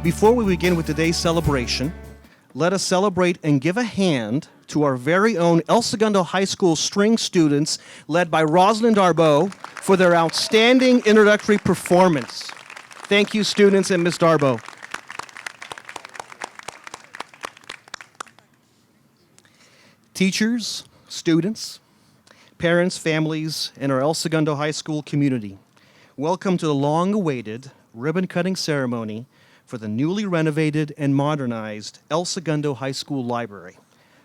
Before we begin with today's celebration, let us celebrate and give a hand to our very own El Segundo High School string students led by Rosalind Darbo for their outstanding introductory performance. Thank you, students, and Ms. Darbo. Teachers, students, parents, families, and our El Segundo High School community, welcome to the long-awaited ribbon-cutting ceremony for the newly renovated and modernized El Segundo High School Library.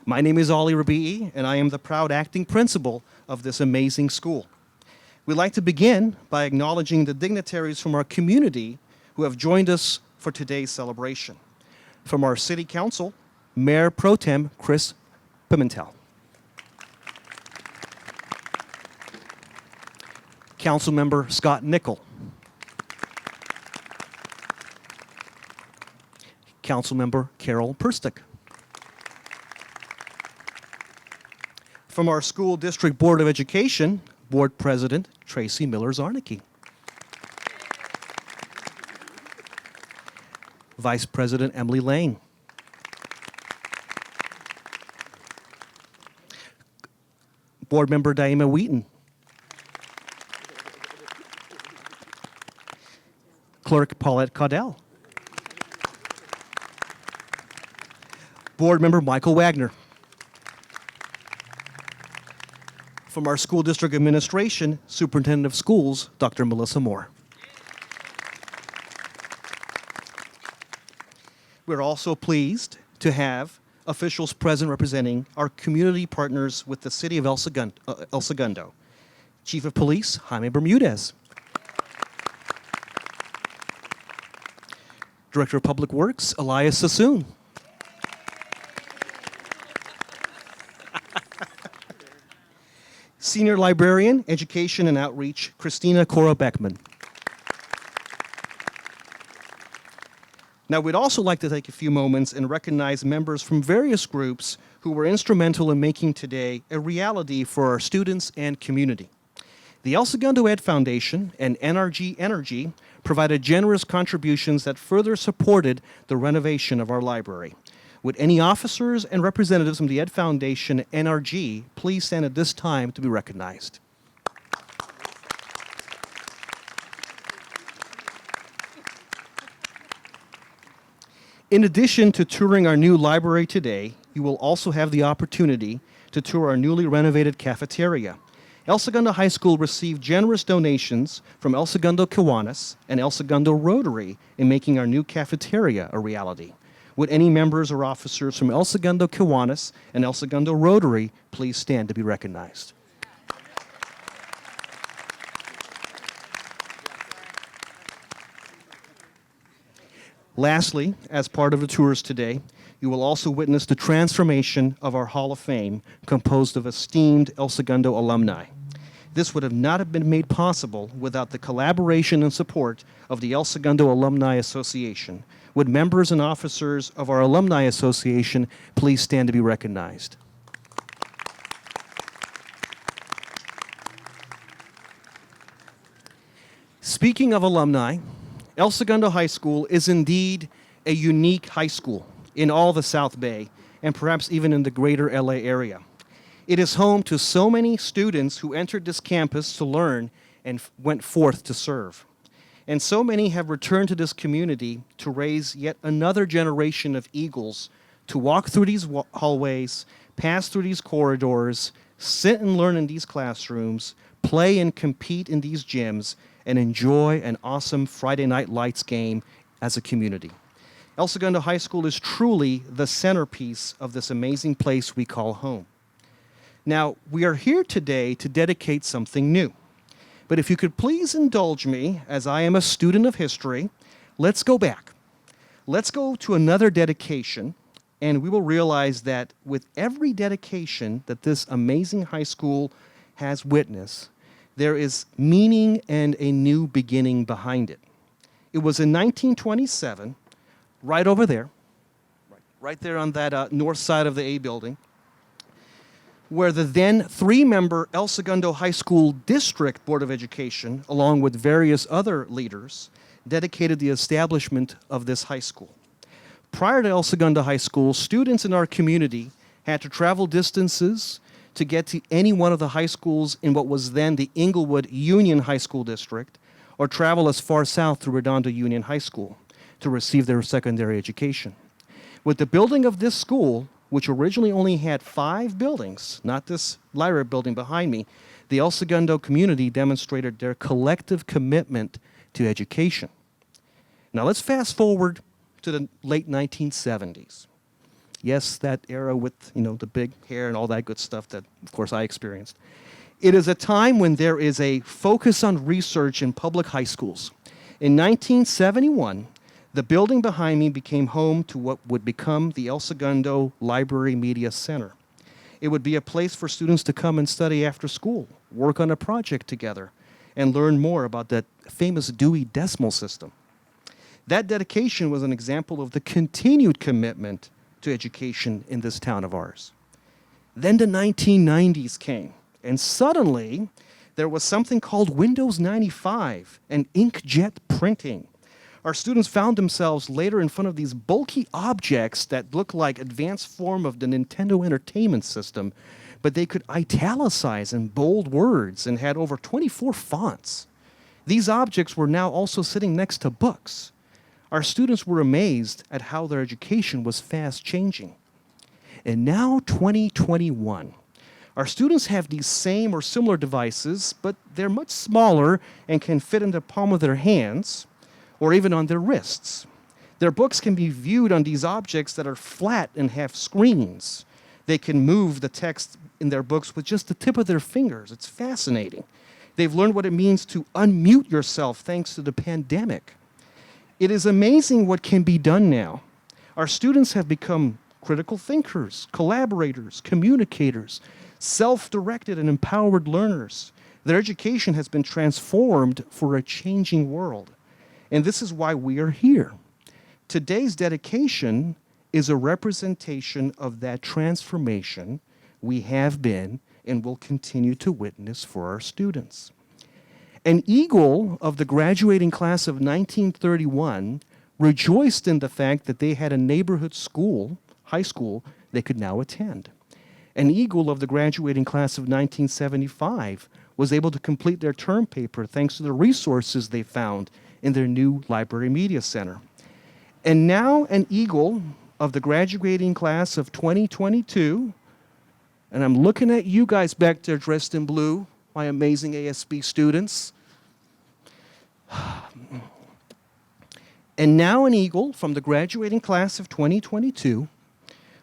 My name is Ali Rabi'i, and I am the proud acting principal of this amazing school. We'd like to begin by acknowledging the dignitaries from our community who have joined us for today's celebration. From our City Council, Mayor Pro Tem Chris Pimentel. Councilmember Scott Nickel. Councilmember Carol Perstick. From our School District Board of Education, Board President Tracy Miller-Zarnicki. Vice President Emily Lane. Board Member Daima Wheaton. Clerk Paulette Caudell. Board Member Michael Wagner. From our School District Administration, Superintendent of Schools, Dr. Melissa Moore. We're also pleased to have officials present representing our community partners with the City of El Segundo. Chief of Police, Jaime Bermudez. Director of Public Works, Elias Sassoon. Senior Librarian, Education and Outreach, Christina Cora Beckman. Now, we'd also like to take a few moments and recognize members from various groups who were instrumental in making today a reality for our students and community. The El Segundo Ed Foundation and NRG Energy provided generous contributions that further supported the renovation of our library. Would any officers and representatives from the Ed Foundation NRG please stand at this time to be recognized? In addition to touring our new library today, you will also have the opportunity to tour our newly renovated cafeteria. El Segundo High School received generous donations from El Segundo Kiwanis and El Segundo Rotary in making our new cafeteria a reality. Would any members or officers from El Segundo Kiwanis and El Segundo Rotary please stand to be recognized? Lastly, as part of the tours today, you will also witness the transformation of our Hall of Fame, composed of esteemed El Segundo alumni. This would not have been made possible without the collaboration and support of the El Segundo Alumni Association. Would members and officers of our Alumni Association please stand to be recognized? Speaking of alumni, El Segundo High School is indeed a unique high school in all the South Bay, and perhaps even in the greater LA area. It is home to so many students who entered this campus to learn and went forth to serve. And so many have returned to this community to raise yet another generation of Eagles to walk through these hallways, pass through these corridors, sit and learn in these classrooms, play and compete in these gyms, and enjoy an awesome Friday Night Lights game as a community. El Segundo High School is truly the centerpiece of this amazing place we call home. Now, we are here today to dedicate something new. But if you could please indulge me, as I am a student of history, let's go back. Let's go to another dedication, and we will realize that with every dedication that this amazing high school has witnessed, there is meaning and a new beginning behind it. It was in 1927, right over there, right there on that north side of the A building, where the then three-member El Segundo High School District Board of Education, along with various other leaders, dedicated the establishment of this high school. Prior to El Segundo High School, students in our community had to travel distances to get to any one of the high schools in what was then the Inglewood Union High School District, or travel as far south to Redondo Union High School to receive their secondary education. With the building of this school, which originally only had 5 buildings, not this library building behind me, the El Segundo community demonstrated their collective commitment to education. Now let's fast forward to the late 1970s. Yes, that era with, the big hair and all that good stuff that, of course, I experienced. It is a time when there is a focus on research in public high schools. In 1971, the building behind me became home to what would become the El Segundo Library Media Center. It would be a place for students to come and study after school, work on a project together, and learn more about that famous Dewey Decimal System. That dedication was an example of the continued commitment to education in this town of ours. Then the 1990s came, and suddenly there was something called Windows 95 and inkjet printing. Our students found themselves later in front of these bulky objects that looked like advanced form of the Nintendo Entertainment System, but they could italicize and bold words and had over 24 fonts. These objects were now also sitting next to books. Our students were amazed at how their education was fast changing. And now 2021. Our students have these same or similar devices, but they're much smaller and can fit in the palm of their hands or even on their wrists. Their books can be viewed on these objects that are flat and have screens. They can move the text in their books with just the tip of their fingers. It's fascinating. They've learned what it means to unmute yourself thanks to the pandemic. It is amazing what can be done now. Our students have become critical thinkers, collaborators, communicators, self-directed and empowered learners. Their education has been transformed for a changing world. And this is why we are here. Today's dedication is a representation of that transformation we have been and will continue to witness for our students. An eagle of the graduating class of 1931 rejoiced in the fact that they had a neighborhood school, high school, they could now attend. An eagle of the graduating class of 1975 was able to complete their term paper thanks to the resources they found in their new library media center. And now an eagle of the graduating class of 2022, and I'm looking at you guys back there dressed in blue, my amazing ASB students. And now an eagle from the graduating class of 2022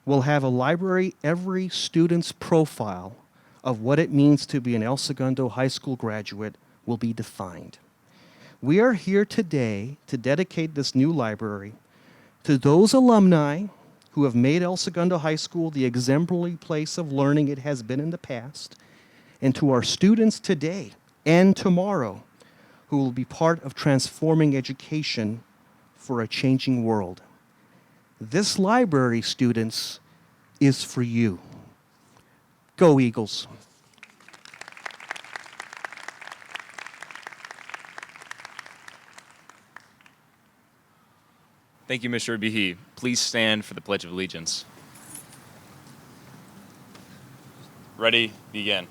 will have a library every student's profile of what it means to be an El Segundo High School graduate will be defined. We are here today to dedicate this new library to those alumni who have made El Segundo High School the exemplary place of learning it has been in the past, and to our students today and tomorrow who will be part of transforming education for a changing world. This library, students, is for you. Go Eagles. Thank you, Mr. Abihi. Please stand for the Pledge of Allegiance. Ready, begin.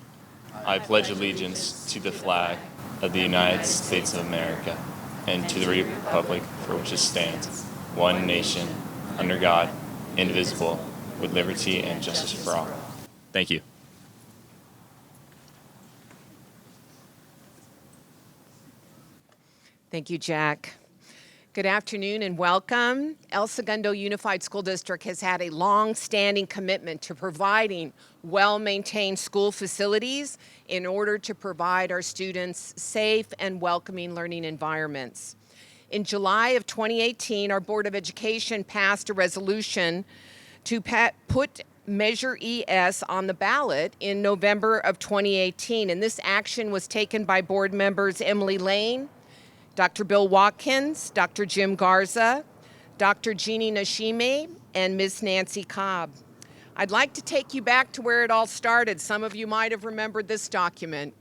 I pledge allegiance to the flag of the United States of America and to the republic for which it stands, one nation, under God, indivisible, with liberty and justice for all. Thank you. Thank you, Jack. Good afternoon and welcome. El Segundo Unified School District has had a long-standing commitment to providing well-maintained school facilities in order to provide our students safe and welcoming learning environments. In July of 2018, our Board of Education passed a resolution to put Measure ES on the ballot in November of 2018, and this action was taken by board members Emily Lane, Dr. Bill Watkins, Dr. Jim Garza, Dr. Jeannie Nashime, and Ms. Nancy Cobb. I'd like to take you back to where it all started. Some of you might have remembered this document.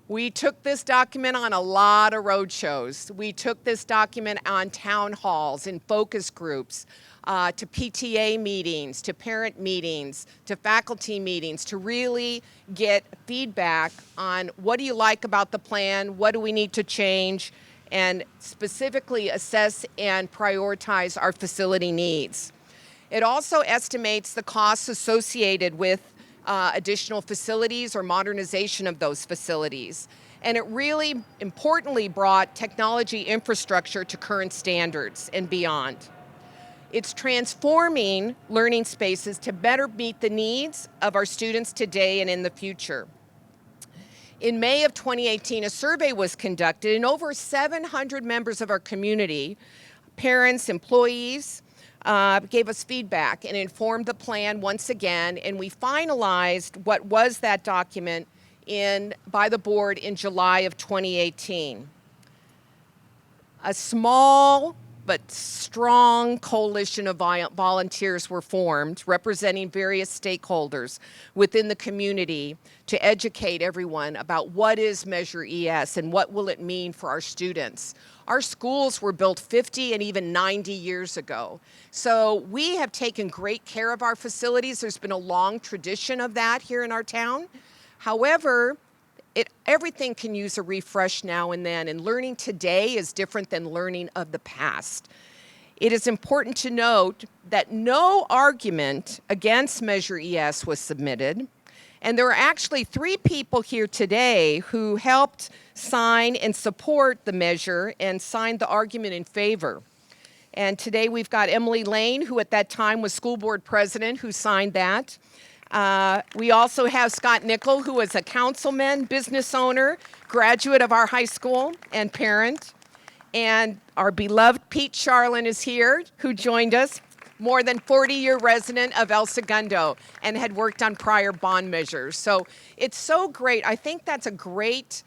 We took this document on a lot of road shows. We took this document on town halls and focus groups, to PTA meetings, to parent meetings, to faculty meetings, to really get feedback on what do you like about the plan, what do we need to change, and specifically assess and prioritize our facility needs. It also estimates the costs associated with additional facilities or modernization of those facilities. And it really importantly brought technology infrastructure to current standards and beyond. It's transforming learning spaces to better meet the needs of our students today and in the future. In May of 2018, a survey was conducted, and over 700 members of our community, parents, employees, gave us feedback and informed the plan once again, and we finalized what was that document by the board in July of 2018. A small but strong coalition of volunteers were formed representing various stakeholders within the community to educate everyone about what is Measure ES and what will it mean for our students. Our schools were built 50 and even 90 years ago. So we have taken great care of our facilities. There's been a long tradition of that here in our town. However, everything can use a refresh now and then, and learning today is different than learning of the past. It is important to note that no argument against Measure ES was submitted, and there are actually 3 people here today who helped sign and support the measure and signed the argument in favor. And today we've got Emily Lane, who at that time was school board president, who signed that. We also have Scott Nickel, who is a councilman, business owner, graduate of our high school, and parent. And our beloved Pete Charlin is here, who joined us, more than 40-year resident of El Segundo, and had worked on prior bond measures. So it's so great. I think that's a great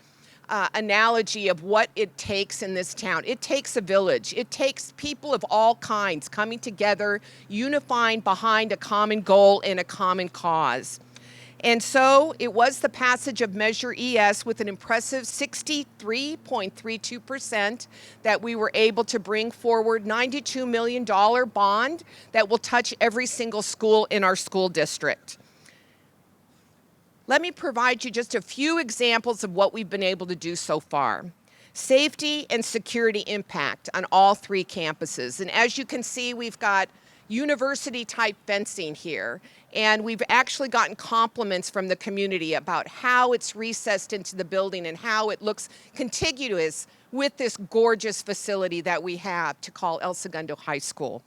analogy of what it takes in this town. It takes a village. It takes people of all kinds coming together, unifying behind a common goal and a common cause. And so it was the passage of Measure ES with an impressive 63.32% that we were able to bring forward $92 million bond that will touch every single school in our school district. Let me provide you just a few examples of what we've been able to do so far. Safety and security impact on all 3 campuses. And as you can see, we've got university-type fencing here. And we've actually gotten compliments from the community about how it's recessed into the building and how it looks contiguous with this gorgeous facility that we have to call El Segundo High School.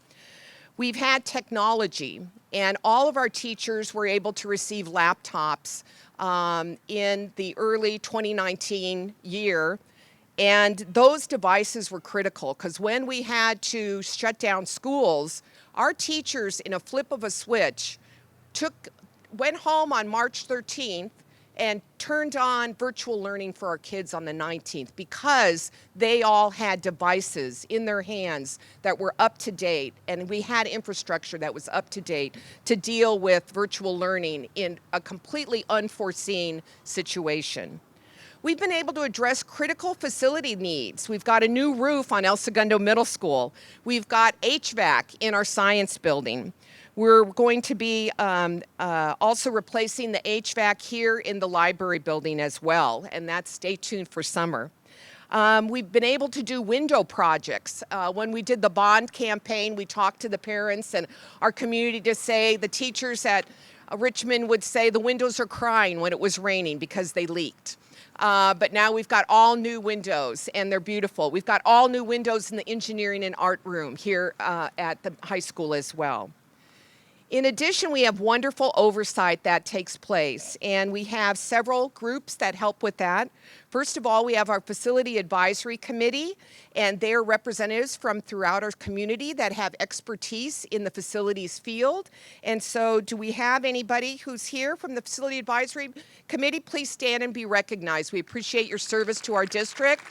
We've had technology, and all of our teachers were able to receive laptops in the early 2019 year. And those devices were critical because when we had to shut down schools, our teachers, in a flip of a switch, went home on March 13th and turned on virtual learning for our kids on the 19th because they all had devices in their hands that were up to date, and we had infrastructure that was up to date to deal with virtual learning in a completely unforeseen situation. We've been able to address critical facility needs. We've got a new roof on El Segundo Middle School. We've got HVAC in our science building. We're going to be also replacing the HVAC here in the library building as well, and stay tuned for summer. We've been able to do window projects. When we did the bond campaign, we talked to the parents and our community to say, the teachers at Richmond would say the windows are crying when it was raining because they leaked. But now we've got all new windows, and they're beautiful. We've got all new windows in the engineering and art room here at the high school as well. In addition, we have wonderful oversight that takes place, and we have several groups that help with that. First of all, we have our Facility Advisory Committee, and they're representatives from throughout our community that have expertise in the facilities field. And so do we have anybody who's here from the Facility Advisory Committee? Please stand and be recognized. We appreciate your service to our district.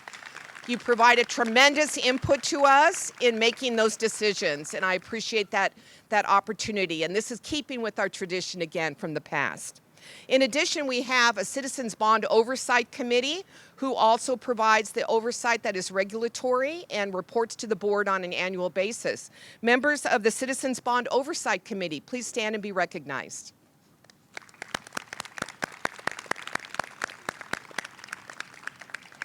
You provide a tremendous input to us in making those decisions, and I appreciate that opportunity. And this is keeping with our tradition again from the past. In addition, we have a Citizens Bond Oversight Committee who also provides the oversight that is regulatory and reports to the board on an annual basis. Members of the Citizens Bond Oversight Committee, please stand and be recognized.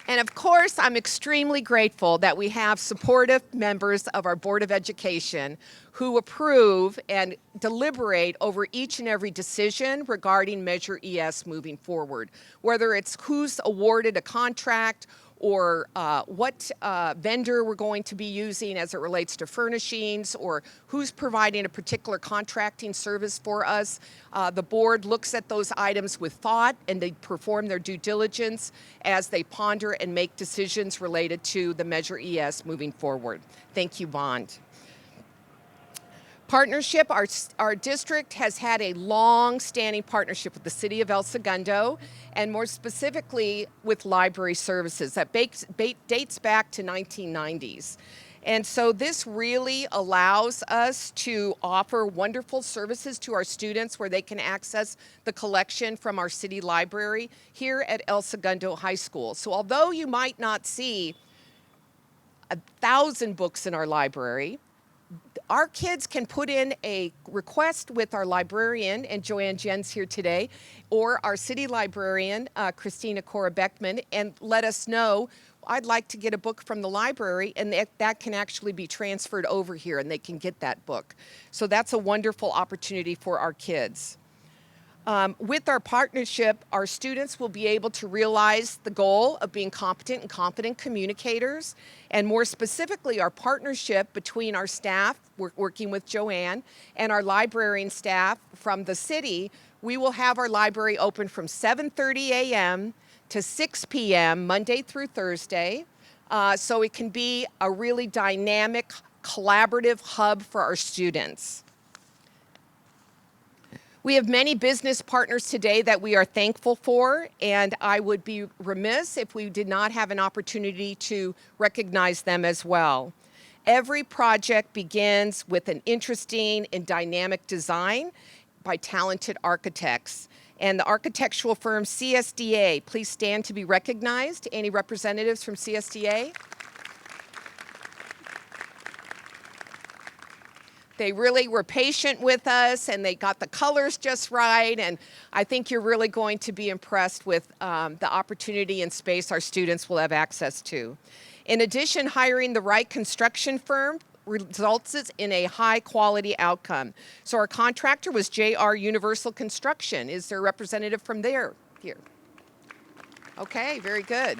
And of course, I'm extremely grateful that we have supportive members of our Board of Education who approve and deliberate over each and every decision regarding Measure ES moving forward, whether it's who's awarded a contract or what vendor we're going to be using as it relates to furnishings, or who's providing a particular contracting service for us. The board looks at those items with thought, and they perform their due diligence as they ponder and make decisions related to the Measure ES moving forward. Thank you, Bond. Partnership, our district has had a long-standing partnership with the City of El Segundo, and more specifically with library services that dates back to 1990s. And so this really allows us to offer wonderful services to our students where they can access the collection from our city library here at El Segundo High School. So although you might not see 1,000 books in our library, our kids can put in a request with our librarian, and Joanne Jen's here today, or our city librarian, Christina Cora Beckman, and let us know, I'd like to get a book from the library, and that can actually be transferred over here, and they can get that book. So that's a wonderful opportunity for our kids. With our partnership, our students will be able to realize the goal of being competent and confident communicators, and more specifically, our partnership between our staff, working with Joanne, and our librarian staff from the city. We will have our library open from 7:30 a.m. to 6 p.m. Monday through Thursday, so it can be a really dynamic, collaborative hub for our students. We have many business partners today that we are thankful for, and I would be remiss if we did not have an opportunity to recognize them as well. Every project begins with an interesting and dynamic design by talented architects. And the architectural firm CSDA, please stand to be recognized. Any representatives from CSDA? They really were patient with us, and they got the colors just right, and I think you're really going to be impressed with the opportunity and space our students will have access to. In addition, hiring the right construction firm results in a high-quality outcome. So our contractor was JR Universal Construction. Is there a representative from there here? Okay, very good.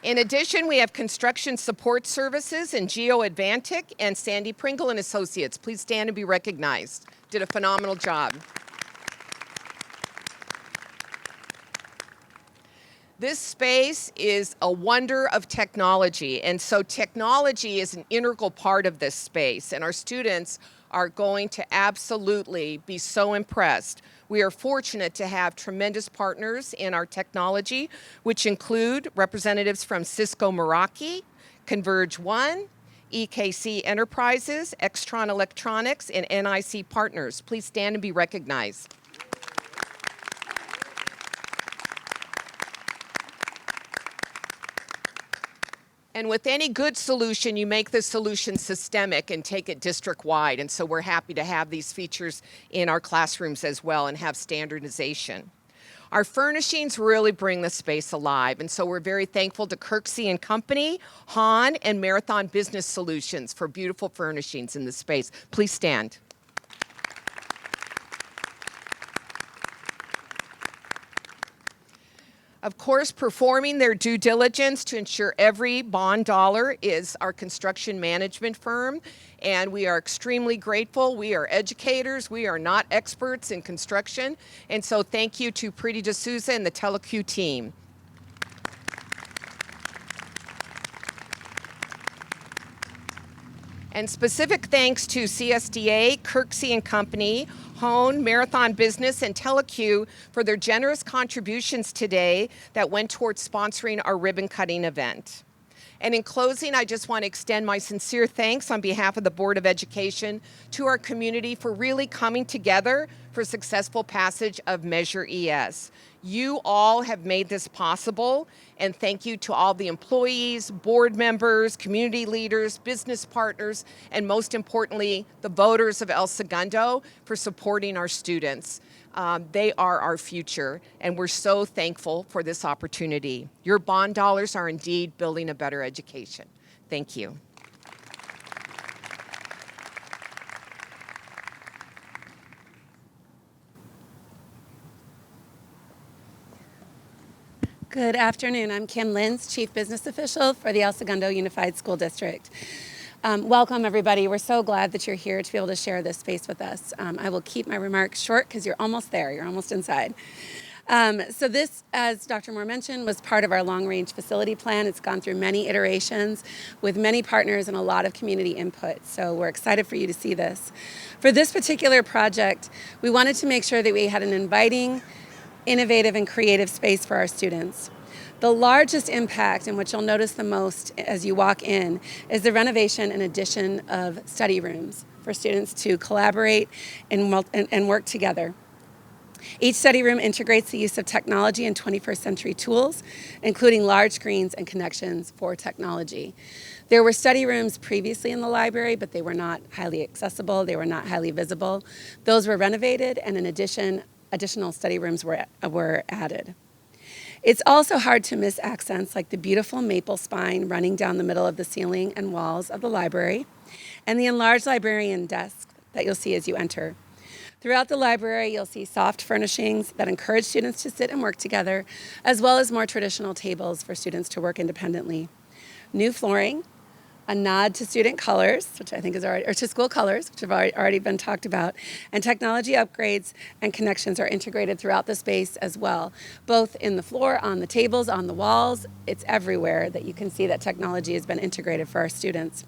In addition, we have construction support services in Geo Advantic and Sandy Pringle and Associates. Please stand and be recognized. Did a phenomenal job. This space is a wonder of technology, and so technology is an integral part of this space, and our students are going to absolutely be so impressed. We are fortunate to have tremendous partners in our technology, which include representatives from Cisco Meraki, Converge One, EKC Enterprises, Extron Electronics, and NIC Partners. Please stand and be recognized. And with any good solution, you make the solution systemic and take it district-wide. And so we're happy to have these features in our classrooms as well and have standardization. Our furnishings really bring the space alive. And so we're very thankful to Kirksey and Company, Hahn, and Marathon Business Solutions for beautiful furnishings in the space. Please stand. Of course, performing their due diligence to ensure every bond dollar is our construction management firm, and we are extremely grateful. We are educators. We are not experts in construction, and so thank you to Pretty D'Souza and the TeleQ team. And specific thanks to CSDA, Kirksey and Company, Hone, Marathon Business, and TeleQ for their generous contributions today that went towards sponsoring our ribbon cutting event. And in closing, I just want to extend my sincere thanks on behalf of the Board of Education to our community for really coming together for successful passage of Measure ES. You all have made this possible, and thank you to all the employees, board members, community leaders, business partners, and most importantly, the voters of El Segundo for supporting our students. They are our future, and we're so thankful for this opportunity. Your bond dollars are indeed building a better education. Thank you. Good afternoon. I'm Kim Linz, Chief Business Official for the El Segundo Unified School District. Welcome, everybody. We're so glad that you're here to be able to share this space with us. I will keep my remarks short because you're almost there. You're almost inside. So this, as Dr. Moore mentioned, was part of our long-range facility plan. It's gone through many iterations with many partners and a lot of community input. So we're excited for you to see this. For this particular project, we wanted to make sure that we had an inviting, innovative, and creative space for our students. The largest impact, and what you'll notice the most as you walk in, is the renovation and addition of study rooms for students to collaborate and work together. Each study room integrates the use of technology and 21st century tools, including large screens and connections for technology. There were study rooms previously in the library, but they were not highly accessible, they were not highly visible. Those were renovated, and in addition, additional study rooms were added. It's also hard to miss accents like the beautiful maple spine running down the middle of the ceiling and walls of the library, and the enlarged librarian desk that you'll see as you enter. Throughout the library, you'll see soft furnishings that encourage students to sit and work together, as well as more traditional tables for students to work independently. New flooring, a nod to student colors, which I think is already, or to school colors, which have already been talked about, and technology upgrades and connections are integrated throughout the space as well, both in the floor, on the tables, on the walls. It's everywhere that you can see that technology has been integrated for our students.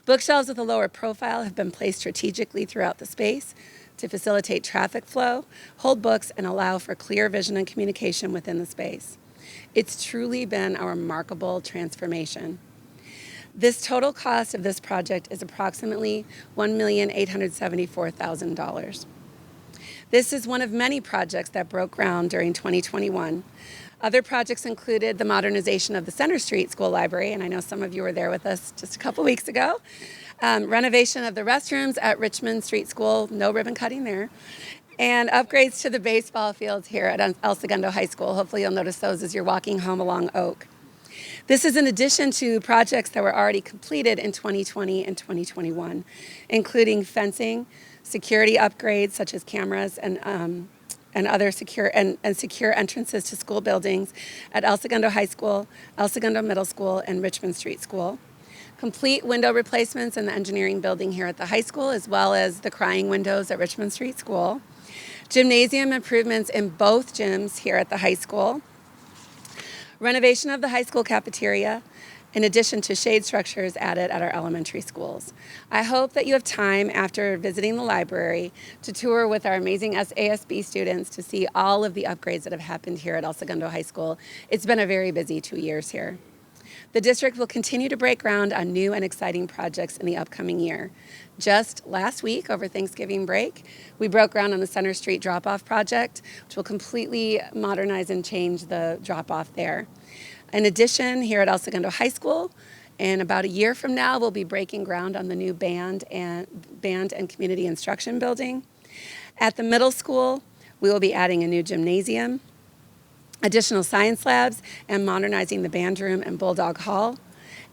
Bookshelves with a lower profile have been placed strategically throughout the space to facilitate traffic flow, hold books, and allow for clear vision and communication within the space. It's truly been a remarkable transformation. This total cost of this project is approximately $1,874,000. This is one of many projects that broke ground during 2021. Other projects included the modernization of the Center Street School Library, and I know some of you were there with us just a couple weeks ago. Renovation of the restrooms at Richmond Street School, no ribbon cutting there, and upgrades to the baseball fields here at El Segundo High School. Hopefully you'll notice those as you're walking home along Oak. This is in addition to projects that were already completed in 2020 and 2021, including fencing, security upgrades such as cameras and other secure entrances to school buildings at El Segundo High School, El Segundo Middle School, and Richmond Street School. Complete window replacements in the engineering building here at the high school, as well as the crying windows at Richmond Street School. Gymnasium improvements in both gyms here at the high school. Renovation of the high school cafeteria, in addition to shade structures added at our elementary schools. I hope that you have time after visiting the library to tour with our amazing ASB students to see all of the upgrades that have happened here at El Segundo High School. It's been a very busy 2 years here. The district will continue to break ground on new and exciting projects in the upcoming year. Just last week, over Thanksgiving break, we broke ground on the Center Street drop-off project, which will completely modernize and change the drop-off there. In addition, here at El Segundo High School, in about a year from now, we'll be breaking ground on the new band and community instruction building. At the middle school, we will be adding a new gymnasium, additional science labs, and modernizing the band room and Bulldog Hall.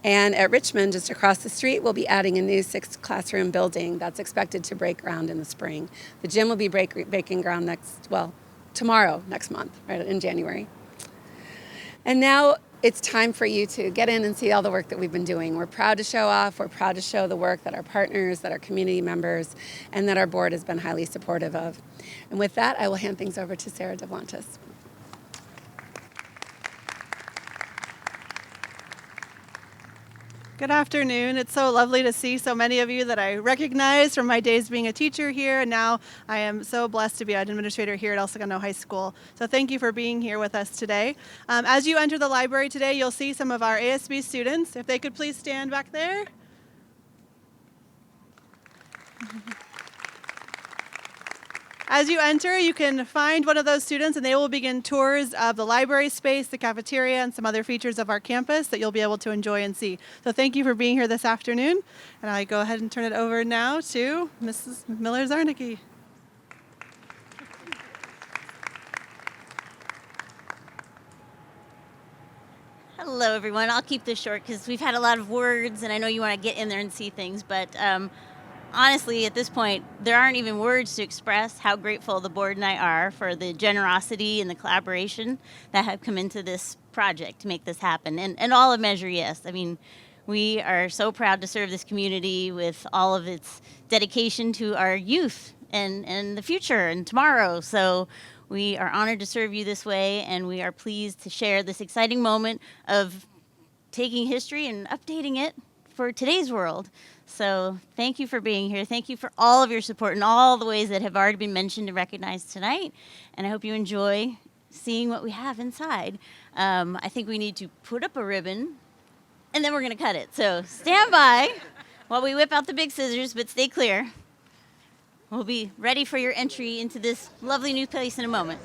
And at Richmond, just across the street, we'll be adding a new 6th classroom building that's expected to break ground in the spring. The gym will be breaking ground next month, right, in January. And now it's time for you to get in and see all the work that we've been doing. We're proud to show off. We're proud to show the work that our partners, that our community members, and that our board has been highly supportive of. And with that, I will hand things over to Sarah Devlantis. Good afternoon. It's so lovely to see so many of you that I recognize from my days being a teacher here, and now I am so blessed to be an administrator here at El Segundo High School. So thank you for being here with us today. As you enter the library today, you'll see some of our ASB students. If they could please stand back there. As you enter, you can find one of those students and they will begin tours of the library space, the cafeteria, and some other features of our campus that you'll be able to enjoy and see. So thank you for being here this afternoon. And I go ahead and turn it over now to Mrs. Miller-Zarnicki. Hello, everyone. I'll keep this short because we've had a lot of words and I know you want to get in there and see things, but honestly, at this point, there aren't even words to express how grateful the board and I are for the generosity and the collaboration that have come into this project to make this happen. And all of Measure Yes. I mean, we are so proud to serve this community with all of its dedication to our youth and the future and tomorrow. So we are honored to serve you this way, and we are pleased to share this exciting moment of taking history and updating it for today's world. So thank you for being here. Thank you for all of your support in all the ways that have already been mentioned and recognized tonight. And I hope you enjoy seeing what we have inside. I think we need to put up a ribbon and then we're going to cut it. So stand by while we whip out the big scissors, but stay clear. We'll be ready for your entry into this lovely new place in a moment.